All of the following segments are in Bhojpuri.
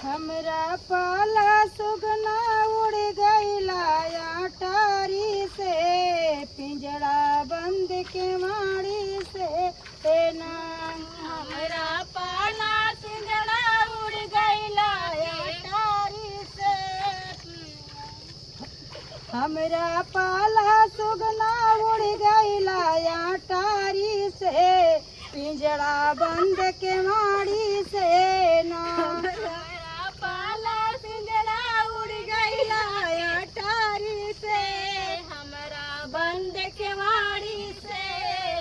हमरा पाला सुगना उड़ गईला अटारी से, पिंजड़ा बंद के माड़ी से ना। हमरा पाला सुगना उड़ गईला अटारी से, हमरा पाला सुगना उड़ गईला अटारी से, पिंजड़ा बंद के माड़ी से ना। हमरा पाला सुगना उड़ गईला अटारी से, हमरा बंद के माड़ी से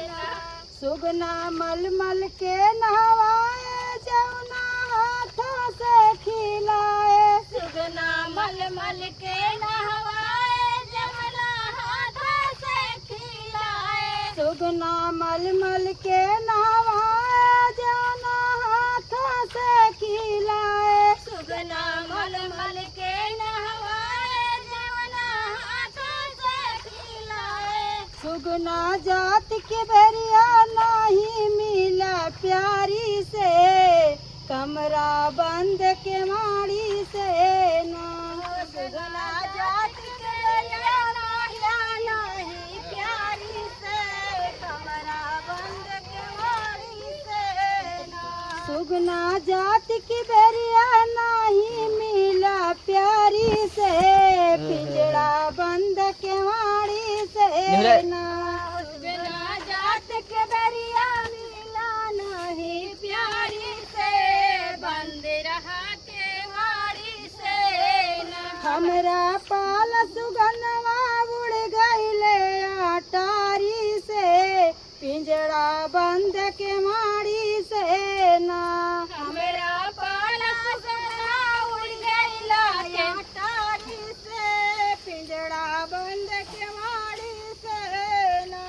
ना। सुगना मलमल के नहवाए, जौना हाथों से खिलाए। सुगना मलमल के नहवाए, जौना हाथों से खिलाए। सुगना मलमल के नहवाए, जौना हाथों से खिलाए। सुगना मलमल के नहवाए, जौना हाथों से खिलाए। सुगना जात के बेरिया नहीं मिला प्यारी से, कमरा बंद के माड़ी से ना। सुगना जात के बेरिया नहीं प्यारी से, कमरा बंद के माड़ी से ना। सुगना जात की बेरिया नहीं मिला प्यारी से, पिंजड़ा बंद के माड़ी से ना। सुगना जात के बेरिया मिला नहीं प्यारी से, बंद रहा के माड़ी से ना। हमरा पाल सुगनवा उड़ गईले अटारी से, पिंजड़ा बंद के माड़ी से ना। हमरा पाला सुगना उड़ गईला अटारी से, पिंजड़ा बंद के माड़ी से ना।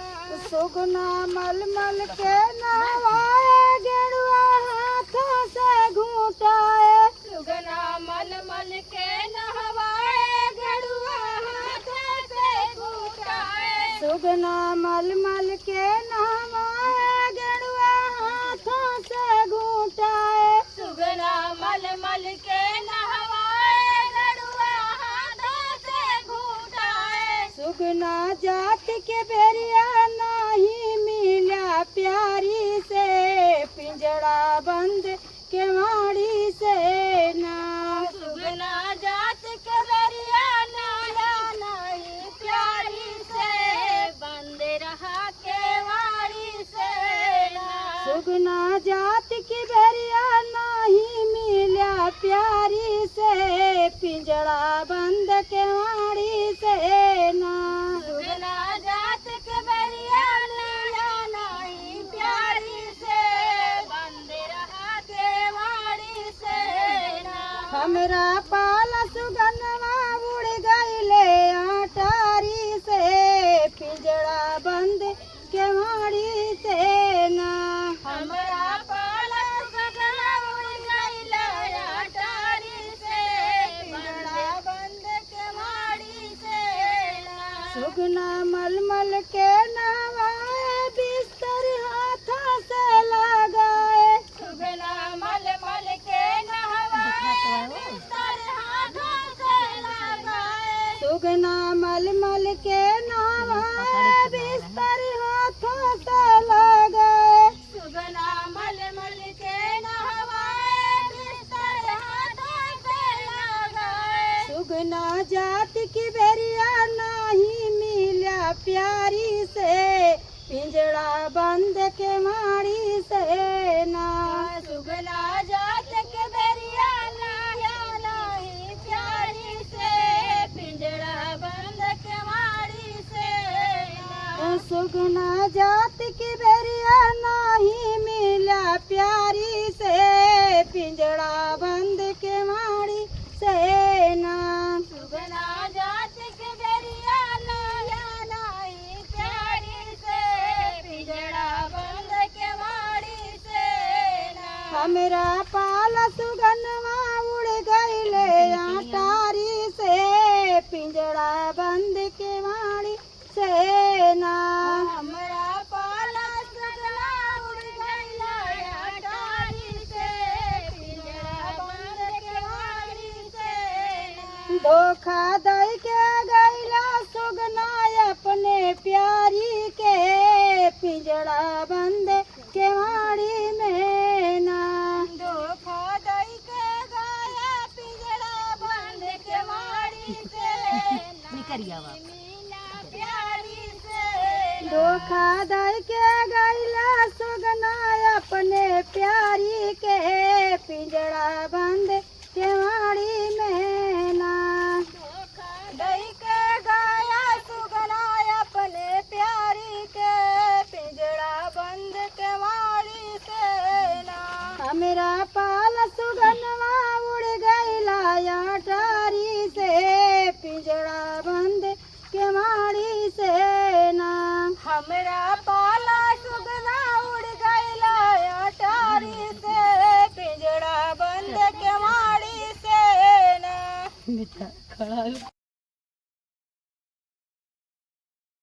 सुगना मलमल के नहवाए, गेरुआ हाथों से घूटाए। सुगना मलमल के नहवाए, गेरुआ हाथों से घूटाए। सुगना मलमल के नहवाए, गेरुआ हाथों से घूटाए। सुगना मलमल के नहवाए, गेरुआ हाथों से घूटाए। सुगना जात के बेरिया नहीं मिला प्यारी से, पिंजड़ा बंद के माड़ी से ना। सुगना जात के बेरिया नहीं प्यारी से, बंद रहा के वाड़ी से ना। सुगना जात की बेरिया नहीं मिला प्यारी से, पिंजड़ा बंद के माड़ी से ना। सुगना जात के बेरिया नहीं प्यारी से, बंद रहा के वाड़ी से ना। हमरा पाला सुगनवा उड़ गईले अटारी से, पिंजड़ा बंद के माड़ी से ना। हमरा पाला सुगना उड़ गईला अटारी से, पिंजड़ा बंद के माड़ी से ना। सुगना मलमल के नहवाए, बिस्तर हाथों से लगाए। सुगना मलमल के नहवाए, बिस्तर हाथों से लगाए। सुगना मलमल के नहवाए, बिस्तर हाथों से लगाए। सुगना मलमल के नहवाए, बिस्तर हाथों से लगाए। सुगना जात की बेरिया नहीं मिला प्यारी से, पिंजड़ा बंद के माड़ी से ना। सुगना जात के बेरिया नहीं प्यारी से, पिंजड़ा बंद के माड़ी से ना। सुगना जात की बेरिया नहीं मिला प्यारी से, पिंजड़ा बंद के माड़ी से ना। सुगना जात के बेरिया नहीं प्यारी से, पिंजड़ा बंद के माड़ी से ना। हमरा पाला सुगनवा उड़ गईले अटारी से, पिंजड़ा बंद के माड़ी से ना। हमरा पाला सुगना उड़ गईला अटारी दई के गैला सुगना अपने प्यारी के पिंजड़ा बंद केवाड़ी में ना। धोखा दई के गया पिंजड़ा बंद केवाड़ी से मीना प्यारी से। धोखा दई के गैला सुगना अपने प्यारी के पिंजड़ा बंद केवाड़ी में ना। धोखा दई के गया सुगना अपने प्यारी के पिंजड़ा बंद केवाड़ी से ना। हमरा पाल सुगनवा उड़ गईला अटारी से पिंजड़ा बंद केवाड़ी से ना। हमरा पाला सुगना उड़ गईला अटारी से पिंजड़ा बंद केवाड़ी से ना।